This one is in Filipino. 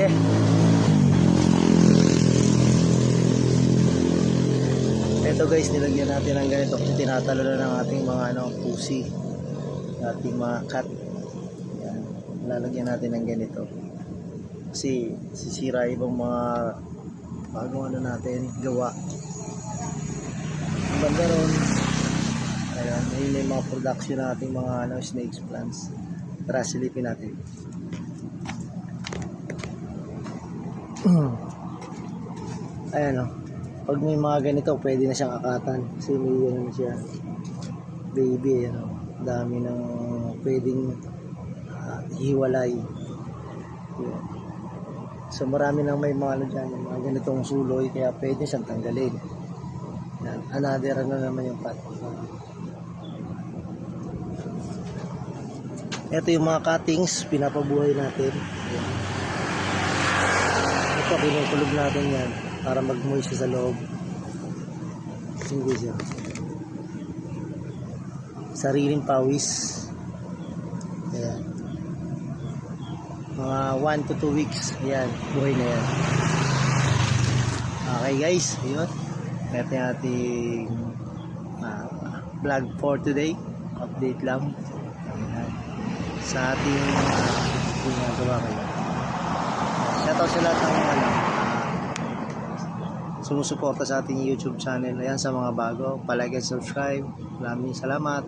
Okay. Ito guys, nilagyan natin ng ganito kasi tinatalo na ng ating mga pusi, ating mga cat. Yan. Lalagyan natin ng ganito kasi sisira ibang mga bagong natin gawa. Ang banda ron, ayan, may mga production nating mga snakes plants. Tara, silipin natin. Ayan o, pag may mga ganito pwede na siyang akatan kasi may na siya baby. Ayan o, dami ng pwedeng hiwalay. Ayan. So marami nang may mga dyan, mga ganitong suloy, kaya pwede siyang tanggalin. Yan. Another naman yung pat. Ito yung mga cuttings, pinapabuhay natin. Yan. Ito, kinukulog natin yan para mag-moist sa loob. Hindi siya. Sariling pawis. Ayan. Mga 1 to 2 weeks. Ayan, buhay na yan. Okay guys, yun. Ito yung ating vlog for today. Update lang. Ayan. Sa ating ginagawa kayo. Shoutout sa lahat ng sumusuporta sa ating YouTube channel. Ayan, sa mga bago, palike and subscribe. Maraming salamat.